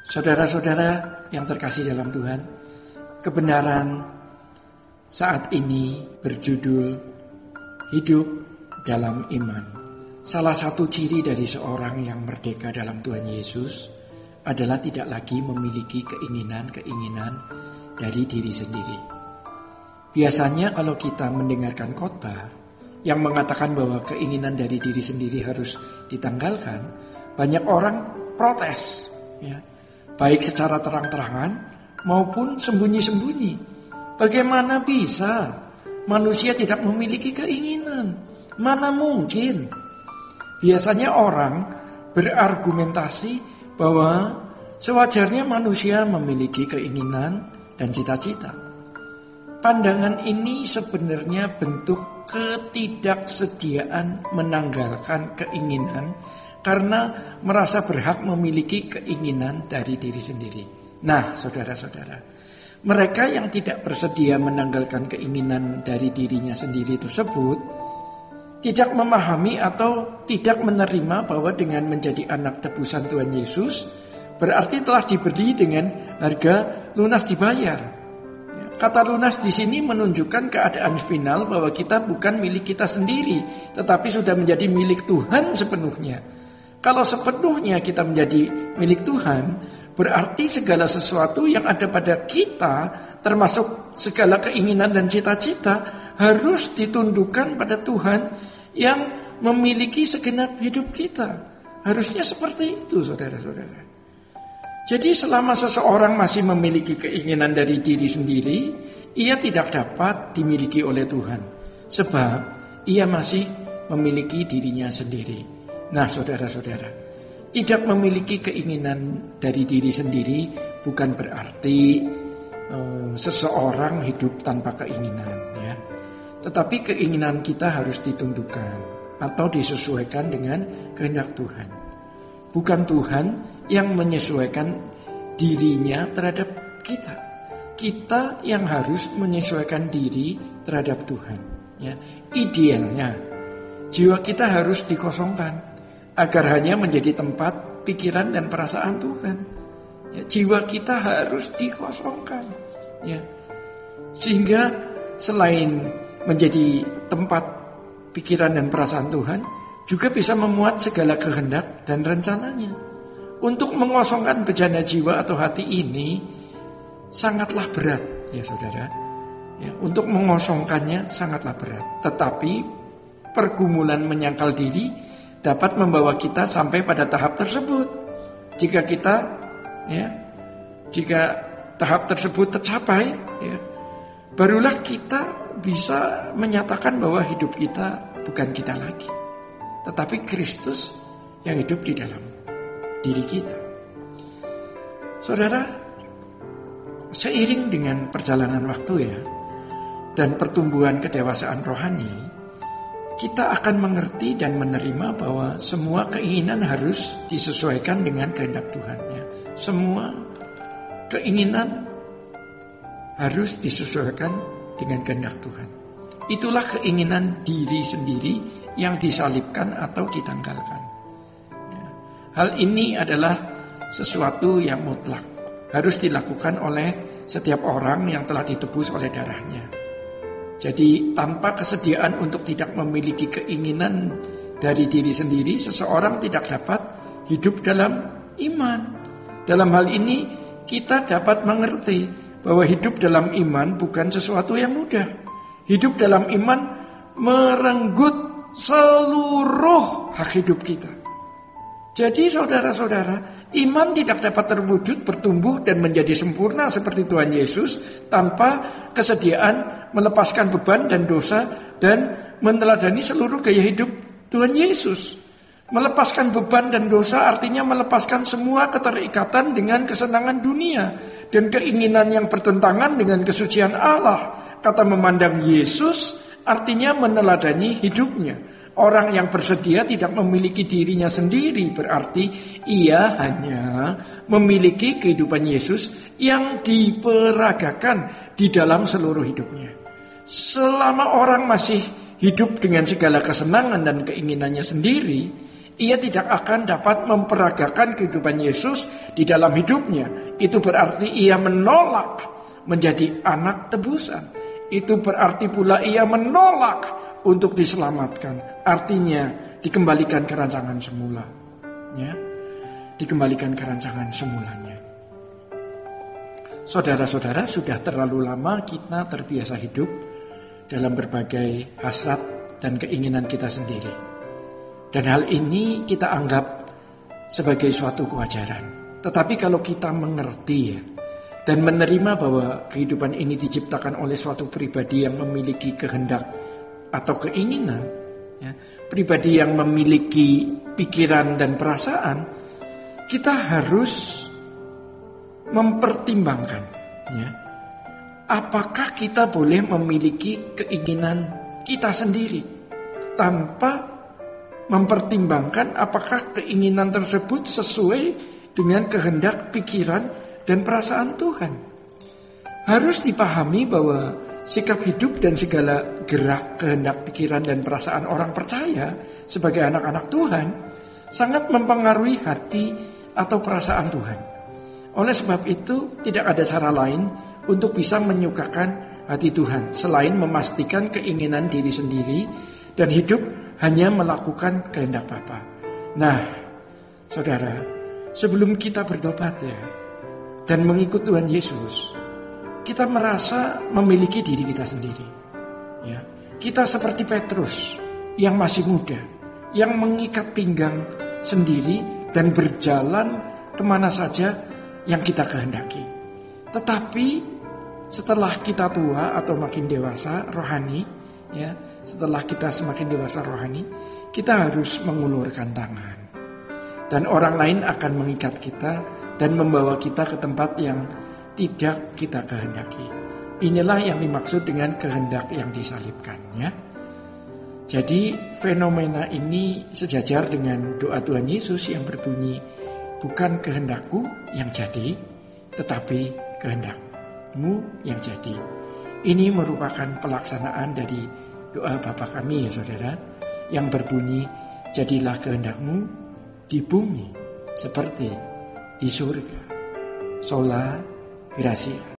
Saudara-saudara yang terkasih dalam Tuhan, kebenaran saat ini berjudul hidup dalam iman. Salah satu ciri dari seorang yang merdeka dalam Tuhan Yesus adalah tidak lagi memiliki keinginan-keinginan dari diri sendiri. Biasanya kalau kita mendengarkan khotbah yang mengatakan bahwa keinginan dari diri sendiri harus ditanggalkan, banyak orang protes, ya, baik secara terang-terangan maupun sembunyi-sembunyi. Bagaimana bisa manusia tidak memiliki keinginan? Mana mungkin? Biasanya orang berargumentasi bahwa sewajarnya manusia memiliki keinginan dan cita-cita. Pandangan ini sebenarnya bentuk ketidaksediaan menanggalkan keinginan karena merasa berhak memiliki keinginan dari diri sendiri. Nah, saudara-saudara, mereka yang tidak bersedia menanggalkan keinginan dari dirinya sendiri tersebut tidak memahami atau tidak menerima bahwa dengan menjadi anak tebusan Tuhan Yesus berarti telah diberi dengan harga lunas dibayar. Kata lunas di sini menunjukkan keadaan final bahwa kita bukan milik kita sendiri, tetapi sudah menjadi milik Tuhan sepenuhnya. Kalau sepenuhnya kita menjadi milik Tuhan, berarti segala sesuatu yang ada pada kita, termasuk segala keinginan dan cita-cita, harus ditundukkan pada Tuhan yang memiliki segenap hidup kita. Harusnya seperti itu, saudara-saudara. Jadi selama seseorang masih memiliki keinginan dari diri sendiri, ia tidak dapat dimiliki oleh Tuhan. Sebab ia masih memiliki dirinya sendiri. Nah, saudara-saudara, tidak memiliki keinginan dari diri sendiri bukan berarti seseorang hidup tanpa keinginan, ya. Tetapi keinginan kita harus ditundukkan atau disesuaikan dengan kehendak Tuhan. Bukan Tuhan yang menyesuaikan dirinya terhadap kita. Kita yang harus menyesuaikan diri terhadap Tuhan, ya. Idealnya jiwa kita harus dikosongkan agar hanya menjadi tempat pikiran dan perasaan Tuhan. Ya, jiwa kita harus dikosongkan, ya. Sehingga selain menjadi tempat pikiran dan perasaan Tuhan, juga bisa memuat segala kehendak dan rencananya. Untuk mengosongkan bejana jiwa atau hati ini sangatlah berat, ya saudara. Ya, untuk mengosongkannya sangatlah berat. Tetapi pergumulan menyangkal diri dapat membawa kita sampai pada tahap tersebut. Jika tahap tersebut tercapai, ya, barulah kita bisa menyatakan bahwa hidup kita bukan kita lagi, tetapi Kristus yang hidup di dalam diri kita. Saudara, seiring dengan perjalanan waktu, ya, dan pertumbuhan kedewasaan rohani, kita akan mengerti dan menerima bahwa semua keinginan harus disesuaikan dengan kehendak Tuhan, ya. Semua keinginan harus disesuaikan dengan kehendak Tuhan. Itulah keinginan diri sendiri yang disalibkan atau ditanggalkan. Hal ini adalah sesuatu yang mutlak, harus dilakukan oleh setiap orang yang telah ditebus oleh darahnya. Jadi tanpa kesediaan untuk tidak memiliki keinginan dari diri sendiri, seseorang tidak dapat hidup dalam iman. Dalam hal ini kita dapat mengerti bahwa hidup dalam iman bukan sesuatu yang mudah. Hidup dalam iman merenggut seluruh hak hidup kita. Jadi saudara-saudara, iman tidak dapat terwujud, bertumbuh dan menjadi sempurna seperti Tuhan Yesus tanpa kesediaan melepaskan beban dan dosa dan meneladani seluruh gaya hidup Tuhan Yesus. Melepaskan beban dan dosa artinya melepaskan semua keterikatan dengan kesenangan dunia dan keinginan yang bertentangan dengan kesucian Allah. Kata memandang Yesus artinya meneladani hidupnya. Orang yang bersedia tidak memiliki dirinya sendiri, berarti ia hanya memiliki kehidupan Yesus yang diperagakan di dalam seluruh hidupnya. Selama orang masih hidup dengan segala kesenangan dan keinginannya sendiri, ia tidak akan dapat memperagakan kehidupan Yesus di dalam hidupnya. Itu berarti ia menolak menjadi anak tebusan. Itu berarti pula ia menolak untuk diselamatkan. Artinya dikembalikan ke rancangan semula. Ya, dikembalikan ke rancangan semulanya. Saudara-saudara, sudah terlalu lama kita terbiasa hidup dalam berbagai hasrat dan keinginan kita sendiri. Dan hal ini kita anggap sebagai suatu kewajaran. Tetapi kalau kita mengerti dan menerima bahwa kehidupan ini diciptakan oleh suatu pribadi yang memiliki kehendak atau keinginan, pribadi yang memiliki pikiran dan perasaan, kita harus mempertimbangkan, apakah kita boleh memiliki keinginan kita sendiri tanpa mempertimbangkan apakah keinginan tersebut sesuai dengan kehendak, pikiran, dan perasaan Tuhan. Harus dipahami bahwa sikap hidup dan segala gerak, kehendak, pikiran, dan perasaan orang percaya sebagai anak-anak Tuhan sangat mempengaruhi hati atau perasaan Tuhan. Oleh sebab itu, tidak ada cara lain untuk bisa menyukakan hati Tuhan selain memastikan keinginan diri sendiri dan hidup hanya melakukan kehendak Bapa. Nah, saudara, sebelum kita bertobat dan mengikut Tuhan Yesus, kita merasa memiliki diri kita sendiri. Kita seperti Petrus yang masih muda, yang mengikat pinggang sendiri dan berjalan kemana saja yang kita kehendaki. Tetapi setelah kita tua atau makin dewasa rohani, setelah kita semakin dewasa rohani, kita harus mengulurkan tangan. Dan orang lain akan mengikat kita dan membawa kita ke tempat yang tidak kita kehendaki. Inilah yang dimaksud dengan kehendak yang disalibkan. Jadi fenomena ini sejajar dengan doa Tuhan Yesus yang berbunyi, bukan kehendakku yang jadi, tetapi kehendakmu yang jadi. Ini merupakan pelaksanaan dari doa Bapa kami saudara, yang berbunyi, jadilah kehendakmu di bumi seperti di surga. Sola Gracia.